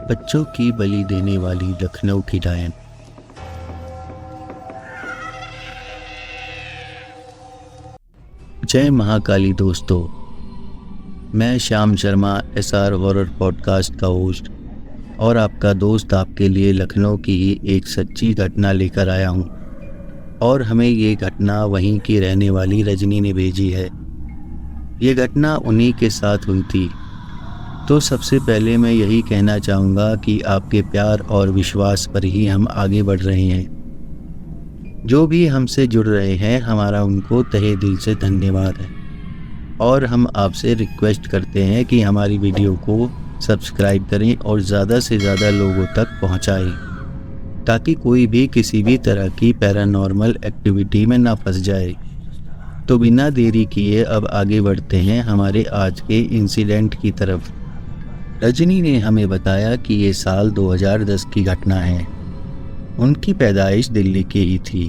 बच्चों की बलि देने वाली लखनऊ की डायन। जय महाकाली दोस्तों, मैं Shyam Sharma SR horror podcast का होस्ट और आपका दोस्त आपके लिए लखनऊ की ही एक सच्ची घटना लेकर आया हूँ। और हमें ये घटना वहीं की रहने वाली रजनी ने भेजी है। ये घटना उन्हीं के साथ हुई थी। तो सबसे पहले मैं यही कहना चाहूँगा कि आपके प्यार और विश्वास पर ही हम आगे बढ़ रहे हैं। जो भी हमसे जुड़ रहे हैं, हमारा उनको तहे दिल से धन्यवाद है। और हम आपसे रिक्वेस्ट करते हैं कि हमारी वीडियो को सब्सक्राइब करें और ज़्यादा से ज़्यादा लोगों तक पहुँचाएं, ताकि कोई भी किसी भी तरह की पैरानॉर्मल एक्टिविटी में ना फंस जाए। तो बिना देरी किए अब आगे बढ़ते हैं हमारे आज के इंसिडेंट की तरफ। रजनी ने हमें बताया कि ये साल 2010 की घटना है। उनकी पैदाइश दिल्ली की ही थी।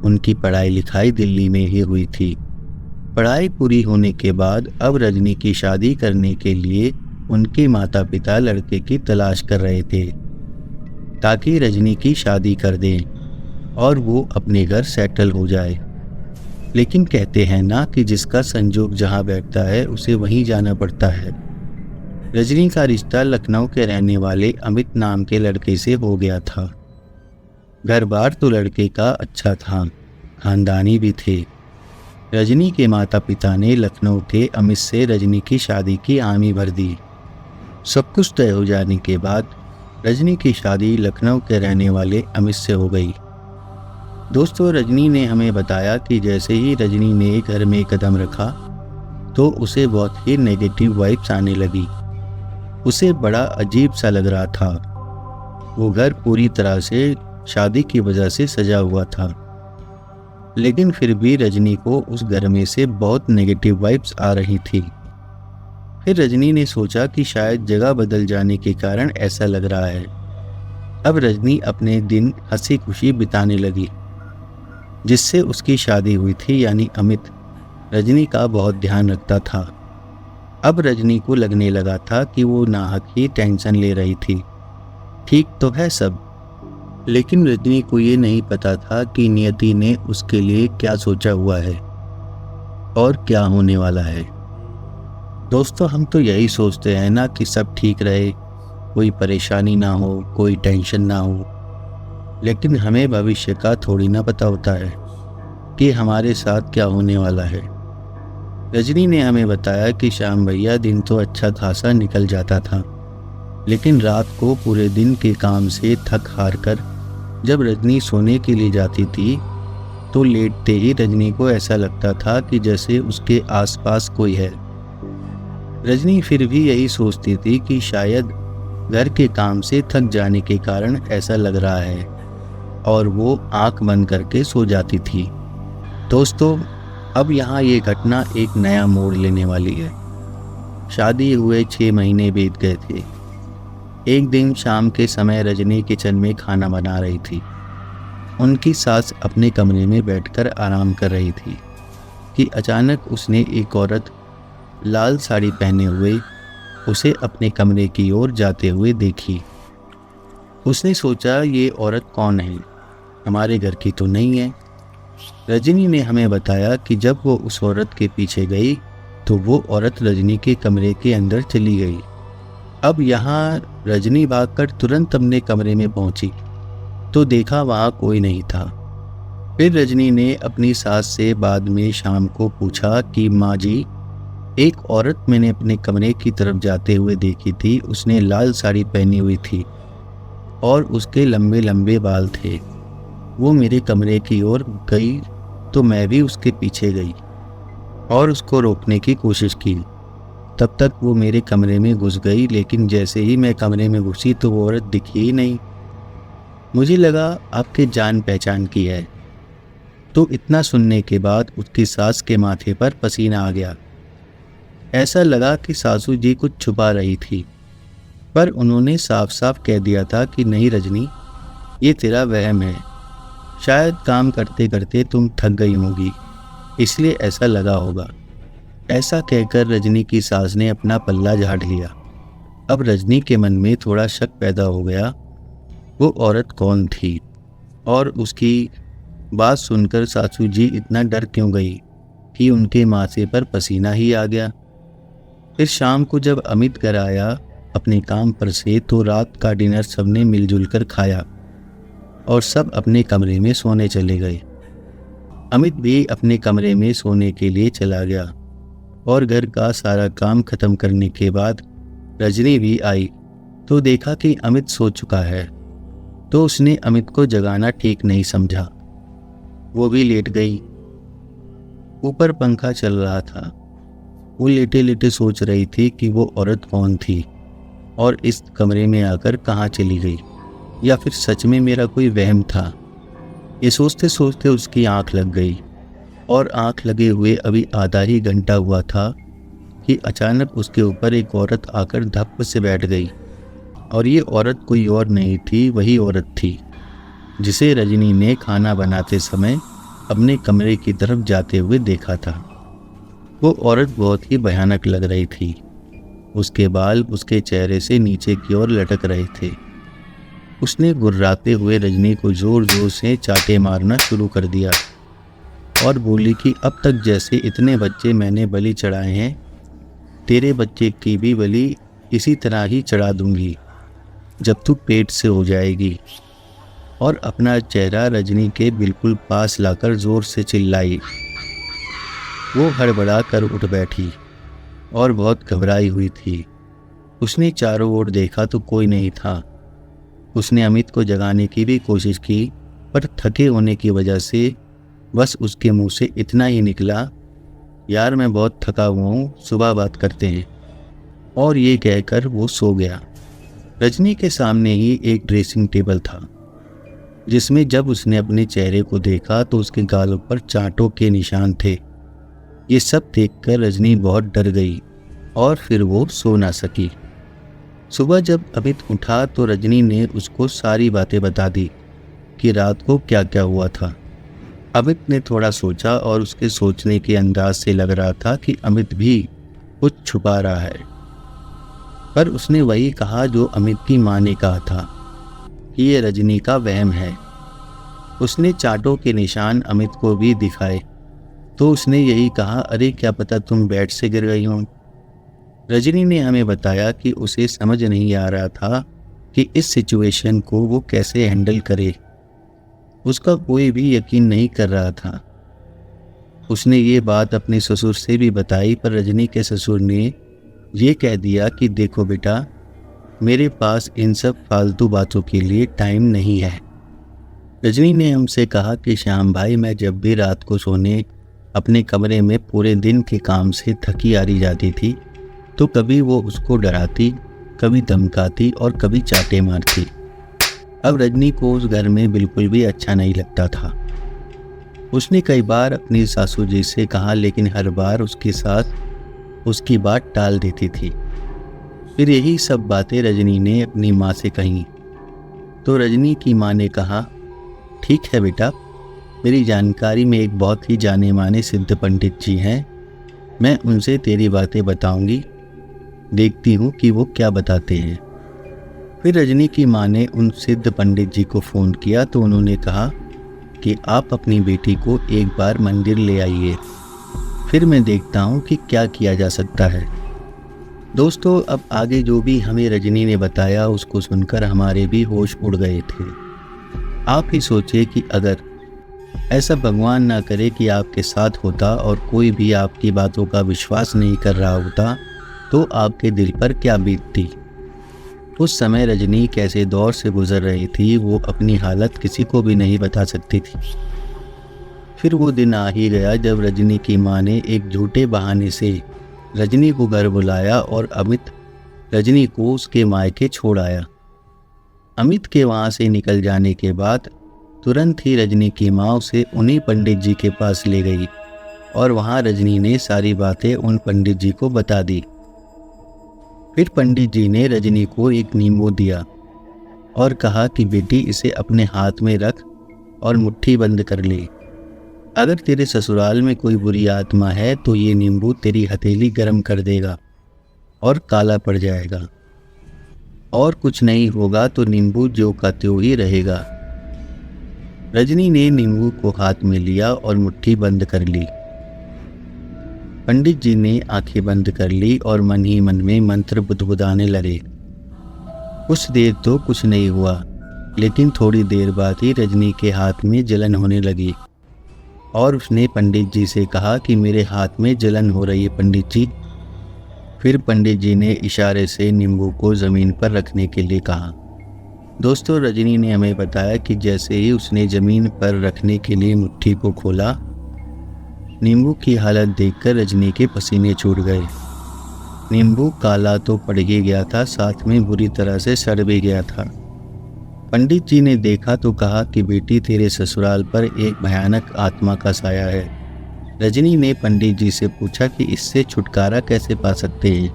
उनकी पढ़ाई लिखाई दिल्ली में ही हुई थी। पढ़ाई पूरी होने के बाद अब रजनी की शादी करने के लिए उनके माता पिता लड़के की तलाश कर रहे थे, ताकि रजनी की शादी कर दें और वो अपने घर सेटल हो जाए। लेकिन कहते हैं ना कि जिसका संजोग जहाँ बैठता है उसे वहीं जाना पड़ता है। रजनी का रिश्ता लखनऊ के रहने वाले अमित नाम के लड़के से हो गया था। घर बार तो लड़के का अच्छा था, खानदानी भी थे। रजनी के माता पिता ने लखनऊ के अमित से रजनी की शादी की हामी भर दी। सब कुछ तय हो जाने के बाद रजनी की शादी लखनऊ के रहने वाले अमित से हो गई। दोस्तों, रजनी ने हमें बताया कि जैसे ही रजनी ने घर में कदम रखा तो उसे बहुत ही नेगेटिव वाइब्स आने लगी। उसे बड़ा अजीब सा लग रहा था। वो घर पूरी तरह से शादी की वजह से सजा हुआ था, लेकिन फिर भी रजनी को उस घर में से बहुत नेगेटिव वाइब्स आ रही थी। फिर रजनी ने सोचा कि शायद जगह बदल जाने के कारण ऐसा लग रहा है। अब रजनी अपने दिन हंसी खुशी बिताने लगी। जिससे उसकी शादी हुई थी यानी अमित, रजनी का बहुत ध्यान रखता था। अब रजनी को लगने लगा था कि वो नाहक ही टेंशन ले रही थी। ठीक तो है सब, लेकिन रजनी को ये नहीं पता था कि नियति ने उसके लिए क्या सोचा हुआ है और क्या होने वाला है। दोस्तों, हम तो यही सोचते हैं ना कि सब ठीक रहे, कोई परेशानी ना हो, कोई टेंशन ना हो। लेकिन हमें भविष्य का थोड़ी ना पता होता है कि हमारे साथ क्या होने वाला है। रजनी ने हमें बताया कि श्याम भैया, दिन तो अच्छा खासा निकल जाता था, लेकिन रात को पूरे दिन के काम से थक हार कर जब रजनी सोने के लिए जाती थी तो लेटते ही रजनी को ऐसा लगता था कि जैसे उसके आसपास कोई है। रजनी फिर भी यही सोचती थी कि शायद घर के काम से थक जाने के कारण ऐसा लग रहा है, और वो आंख बंद करके सो जाती थी। दोस्तों, अब यहाँ ये घटना एक नया मोड़ लेने वाली है। शादी हुए 6 महीने बीत गए थे। एक दिन शाम के समय रजनी किचन में खाना बना रही थी। उनकी सास अपने कमरे में बैठकर आराम कर रही थी कि अचानक उसने एक औरत लाल साड़ी पहने हुए उसे अपने कमरे की ओर जाते हुए देखी। उसने सोचा, ये औरत कौन है, हमारे घर की तो नहीं है। रजनी ने हमें बताया कि जब वो उस औरत के पीछे गई तो वो औरत रजनी के कमरे के अंदर चली गई। अब यहाँ रजनी भागकर तुरंत अपने कमरे में पहुंची तो देखा वहाँ कोई नहीं था। फिर रजनी ने अपनी सास से बाद में शाम को पूछा कि माँ जी, एक औरत मैंने अपने कमरे की तरफ जाते हुए देखी थी। उसने लाल साड़ी पहनी हुई थी और उसके लंबे लंबे बाल थे। वो मेरे कमरे की ओर गई तो मैं भी उसके पीछे गई और उसको रोकने की कोशिश की। तब तक वो मेरे कमरे में घुस गई, लेकिन जैसे ही मैं कमरे में घुसी तो वो औरत दिखी ही नहीं। मुझे लगा आपके जान पहचान की है। तो इतना सुनने के बाद उसकी सास के माथे पर पसीना आ गया। ऐसा लगा कि सासू जी कुछ छुपा रही थी, पर उन्होंने साफ साफ कह दिया था कि नहीं रजनी, ये तेरा वहम है। शायद काम करते करते तुम थक गई होगी, इसलिए ऐसा लगा होगा। ऐसा कहकर रजनी की सास ने अपना पल्ला झाड़ लिया अब रजनी के मन में थोड़ा शक पैदा हो गया, वो औरत कौन थी और उसकी बात सुनकर सासू जी इतना डर क्यों गई कि उनके माथे पर पसीना ही आ गया। फिर शाम को जब अमित घर आया अपने काम पर से, तो रात का डिनर सबने मिलजुल कर खाया और सब अपने कमरे में सोने चले गए। अमित भी अपने कमरे में सोने के लिए चला गया और घर का सारा काम खत्म करने के बाद रजनी भी आई तो देखा कि अमित सो चुका है, तो उसने अमित को जगाना ठीक नहीं समझा। वो भी लेट गई। ऊपर पंखा चल रहा था। वो लेटे लेटे सोच रही थी कि वो औरत कौन थी और इस कमरे में आकर कहाँ चली गई, या फिर सच में मेरा कोई वहम था। ये सोचते सोचते उसकी आंख लग गई और आंख लगे हुए अभी आधा ही घंटा हुआ था कि अचानक उसके ऊपर एक औरत आकर धप्प से बैठ गई। और ये औरत कोई और नहीं थी, वही औरत थी जिसे रजनी ने खाना बनाते समय अपने कमरे की तरफ जाते हुए देखा था। वो औरत बहुत ही भयानक लग रही थी। उसके बाल उसके चेहरे से नीचे की ओर लटक रहे थे। उसने गुर्राते हुए रजनी को जोर जोर से चाटे मारना शुरू कर दिया और बोली कि अब तक जैसे इतने बच्चे मैंने बलि चढ़ाए हैं, तेरे बच्चे की भी बलि इसी तरह ही चढ़ा दूंगी जब तू पेट से हो जाएगी। और अपना चेहरा रजनी के बिल्कुल पास लाकर जोर से चिल्लाई। वो हड़बड़ा कर उठ बैठी और बहुत घबराई हुई थी। उसने चारों ओर देखा तो कोई नहीं था। उसने अमित को जगाने की भी कोशिश की, पर थके होने की वजह से बस उसके मुंह से इतना ही निकला, यार मैं बहुत थका हुआ हूँ, सुबह बात करते हैं। और ये कहकर वो सो गया। रजनी के सामने ही एक ड्रेसिंग टेबल था जिसमें जब उसने अपने चेहरे को देखा तो उसके गालों पर चांटों के निशान थे। ये सब देखकर रजनी बहुत डर गई और फिर वो सो ना सकी। सुबह जब अमित उठा तो रजनी ने उसको सारी बातें बता दी कि रात को क्या क्या हुआ था। अमित ने थोड़ा सोचा और उसके सोचने के अंदाज से लग रहा था कि अमित भी कुछ छुपा रहा है, पर उसने वही कहा जो अमित की माँ ने कहा था कि ये रजनी का वहम है। उसने चांटों के निशान अमित को भी दिखाए तो उसने यही कहा, अरे क्या पता तुम बेड से गिर गई हो। रजनी ने हमें बताया कि उसे समझ नहीं आ रहा था कि इस सिचुएशन को वो कैसे हैंडल करे। उसका कोई भी यकीन नहीं कर रहा था। उसने ये बात अपने ससुर से भी बताई, पर रजनी के ससुर ने ये कह दिया कि देखो बेटा, मेरे पास इन सब फालतू बातों के लिए टाइम नहीं है। रजनी ने हमसे कहा कि श्याम भाई, मैं जब भी रात को सोने अपने कमरे में पूरे दिन के काम से थकी हारी जाती थी तो कभी वो उसको डराती, कभी धमकाती और कभी चाटे मारती। अब रजनी को उस घर में बिल्कुल भी अच्छा नहीं लगता था। उसने कई बार अपनी सासू जी से कहा, लेकिन हर बार उसके साथ उसकी बात टाल देती थी। फिर यही सब बातें रजनी ने अपनी माँ से कहीं तो रजनी की माँ ने कहा, ठीक है बेटा, मेरी जानकारी में एक बहुत ही जाने माने सिद्ध पंडित जी हैं, मैं उनसे तेरी बातें बताऊंगी, देखती हूँ कि वो क्या बताते हैं। फिर रजनी की माँ ने उन सिद्ध पंडित जी को फ़ोन किया तो उन्होंने कहा कि आप अपनी बेटी को एक बार मंदिर ले आइए, फिर मैं देखता हूँ कि क्या किया जा सकता है। दोस्तों, अब आगे जो भी हमें रजनी ने बताया उसको सुनकर हमारे भी होश उड़ गए थे। आप ही सोचिए कि अगर ऐसा भगवान ना करे कि आपके साथ होता और कोई भी आपकी बातों का विश्वास नहीं कर रहा होता तो आपके दिल पर क्या बीतती। उस समय रजनी कैसे दौर से गुजर रही थी वो अपनी हालत किसी को भी नहीं बता सकती थी। फिर वो दिन आ ही गया जब रजनी की माँ ने एक झूठे बहाने से रजनी को घर बुलाया और अमित रजनी को उसके मायके छोड़ आया। अमित के वहाँ से निकल जाने के बाद तुरंत ही रजनी की माँ उसे उन्हीं पंडित जी के पास ले गई और वहाँ रजनी ने सारी बातें उन पंडित जी को बता दी। फिर पंडित जी ने रजनी को एक नींबू दिया और कहा कि बेटी इसे अपने हाथ में रख और मुट्ठी बंद कर ले। अगर तेरे ससुराल में कोई बुरी आत्मा है तो ये नींबू तेरी हथेली गर्म कर देगा और काला पड़ जाएगा। और कुछ नहीं होगा तो नींबू ज्यों का त्यों ही रहेगा। रजनी ने नींबू को हाथ में लिया और मुट्ठी बंद कर ली। पंडित जी ने आंखें बंद कर ली और मन ही मन में मंत्र बुदबुदाने लगे। कुछ देर तो कुछ नहीं हुआ, लेकिन थोड़ी देर बाद ही रजनी के हाथ में जलन होने लगी और उसने पंडित जी से कहा कि मेरे हाथ में जलन हो रही है पंडित जी। फिर पंडित जी ने इशारे से नींबू को ज़मीन पर रखने के लिए कहा। दोस्तों, रजनी ने हमें बताया कि जैसे ही उसने ज़मीन पर रखने के लिए मुट्ठी को खोला, नींबू की हालत देखकर रजनी के पसीने छूट गए। नींबू काला तो पड़ ही गया था, साथ में बुरी तरह से सड़ भी गया था। पंडित जी ने देखा तो कहा कि बेटी, तेरे ससुराल पर एक भयानक आत्मा का साया है। रजनी ने पंडित जी से पूछा कि इससे छुटकारा कैसे पा सकते हैं।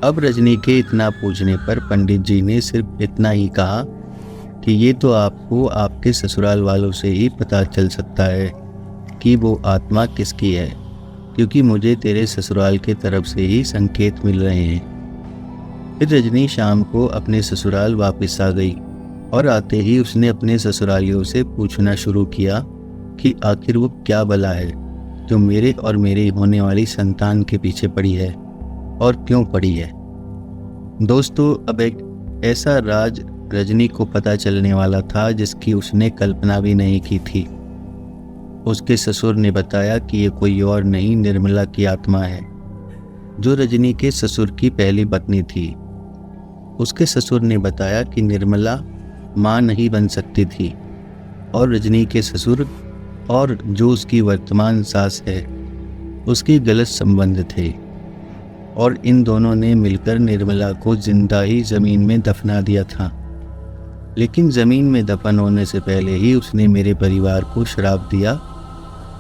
अब रजनी के इतना पूछने पर पंडित जी ने सिर्फ इतना ही कहा कि ये तो आपको आपके ससुराल वालों से ही पता चल सकता है कि वो आत्मा किसकी है, क्योंकि मुझे तेरे ससुराल के तरफ से ही संकेत मिल रहे हैं। फिर रजनी शाम को अपने ससुराल वापस आ गई और आते ही उसने अपने ससुरालियों से पूछना शुरू किया कि आखिर वो क्या बला है जो मेरे और मेरी होने वाली संतान के पीछे पड़ी है और क्यों पड़ी है। दोस्तों, अब एक ऐसा राज रजनी को पता चलने वाला था जिसकी उसने कल्पना भी नहीं की थी। उसके ससुर ने बताया कि ये कोई और नहीं, निर्मला की आत्मा है, जो रजनी के ससुर की पहली पत्नी थी। उसके ससुर ने बताया कि निर्मला माँ नहीं बन सकती थी और रजनी के ससुर और जो उसकी वर्तमान सास है उसके गलत संबंध थे और इन दोनों ने मिलकर निर्मला को जिंदा ही ज़मीन में दफना दिया था। लेकिन ज़मीन में दफन होने से पहले ही उसने मेरे परिवार को श्राप दिया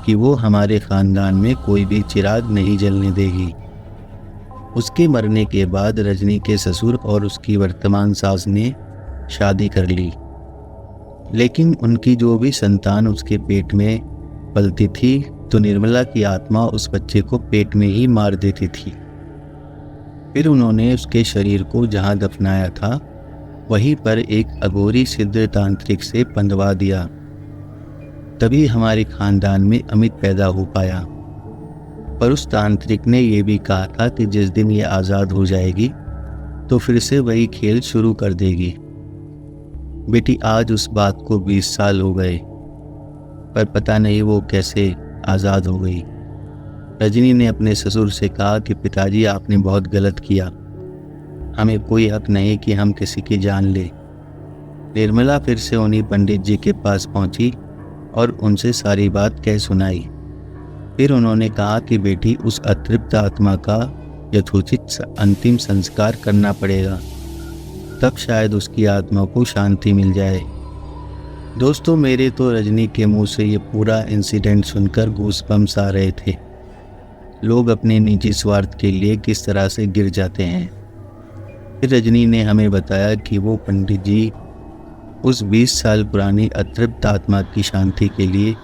कि वो हमारे ख़ानदान में कोई भी चिराग नहीं जलने देगी। उसके मरने के बाद रजनी के ससुर और उसकी वर्तमान सास ने शादी कर ली, लेकिन उनकी जो भी संतान उसके पेट में पलती थी तो निर्मला की आत्मा उस बच्चे को पेट में ही मार देती थी। फिर उन्होंने उसके शरीर को जहाँ दफनाया था वहीं पर एक अघोरी सिद्ध तांत्रिक से बंधवा दिया। तभी हमारे खानदान में अमित पैदा हो पाया। पर उस तांत्रिक ने यह भी कहा था कि जिस दिन ये आज़ाद हो जाएगी तो फिर से वही खेल शुरू कर देगी। बेटी, आज उस बात को 20 साल हो गए, पर पता नहीं वो कैसे आज़ाद हो गई। रजनी ने अपने ससुर से कहा कि पिताजी, आपने बहुत गलत किया, हमें कोई हक नहीं कि हम किसी की जान ले। निर्मला फिर से उन्हीं पंडित जी के पास पहुंची और उनसे सारी बात कह सुनाई। फिर उन्होंने कहा कि बेटी, उस अतृप्त आत्मा का यथोचित अंतिम संस्कार करना पड़ेगा, तब शायद उसकी आत्मा को शांति मिल जाए। दोस्तों, मेरे तो रजनी के मुंह से ये पूरा इंसिडेंट सुनकर गूज़बम्स आ रहे थे। लोग अपने निजी स्वार्थ के लिए किस तरह से गिर जाते हैं। फिर रजनी ने हमें बताया कि वो पंडित जी उस 20 साल पुरानी अतृप्त आत्मा की शांति के लिए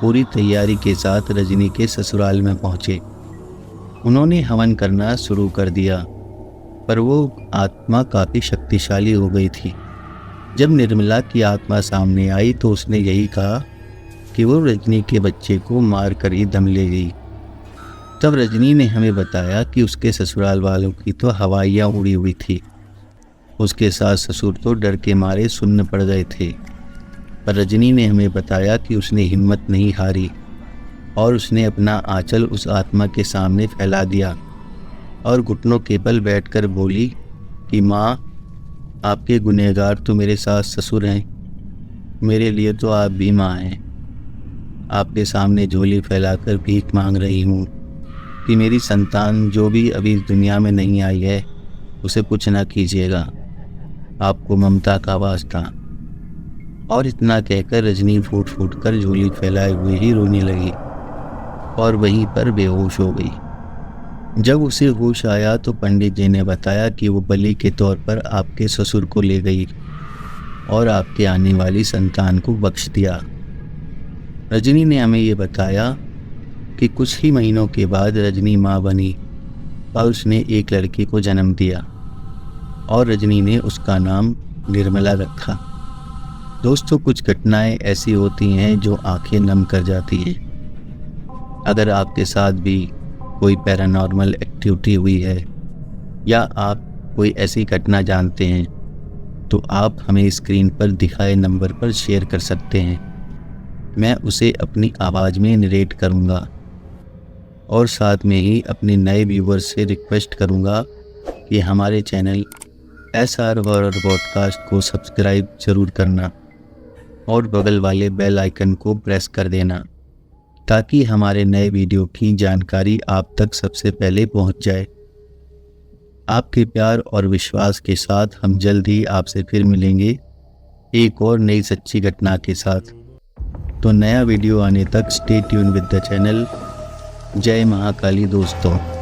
पूरी तैयारी के साथ रजनी के ससुराल में पहुँचे। उन्होंने हवन करना शुरू कर दिया, पर वो आत्मा काफ़ी शक्तिशाली हो गई थी। जब निर्मला की आत्मा सामने आई तो उसने यही कहा कि वो रजनी के बच्चे को मार कर ही दम ले गई। तब रजनी ने हमें बताया कि उसके ससुराल वालों की तो हवाइयाँ उड़ी हुई थी। उसके सास ससुर तो डर के मारे सुन्न पड़ गए थे, पर रजनी ने हमें बताया कि उसने हिम्मत नहीं हारी और उसने अपना आंचल उस आत्मा के सामने फैला दिया और घुटनों के बल बैठकर बोली कि माँ, आपके गुनहगार तो मेरे सास ससुर हैं, मेरे लिए तो आप भी माँ हैं। आपके सामने झोली फैलाकर भीख मांग रही हूँ कि मेरी संतान जो भी अभी दुनिया में नहीं आई है उसे कुछ ना कीजिएगा, आपको ममता का वास्ता। और इतना कहकर रजनी फूट फूट कर झोली फैलाए हुए ही रोने लगी और वहीं पर बेहोश हो गई। जब उसे होश आया तो पंडित जी ने बताया कि वो बलि के तौर पर आपके ससुर को ले गई और आपके आने वाली संतान को बख्श दिया। रजनी ने हमें ये बताया कि कुछ ही महीनों के बाद रजनी माँ बनी और उसने एक लड़की को जन्म दिया और रजनी ने उसका नाम निर्मला रखा। दोस्तों, कुछ घटनाएं ऐसी होती हैं जो आंखें नम कर जाती हैं। अगर आपके साथ भी कोई पैरानॉर्मल एक्टिविटी हुई है या आप कोई ऐसी घटना जानते हैं तो आप हमें स्क्रीन पर दिखाए नंबर पर शेयर कर सकते हैं। मैं उसे अपनी आवाज़ में नरेट करूँगा और साथ में ही अपने नए व्यूवर्स से रिक्वेस्ट करूँगा कि हमारे चैनल SR हॉरर पॉडकास्ट को सब्सक्राइब ज़रूर करना और बगल वाले बेल आइकन को प्रेस कर देना ताकि हमारे नए वीडियो की जानकारी आप तक सबसे पहले पहुंच जाए। आपके प्यार और विश्वास के साथ हम जल्द ही आपसे फिर मिलेंगे एक और नई सच्ची घटना के साथ। तो नया वीडियो आने तक stay tune with the channel. जय महाकाली दोस्तों।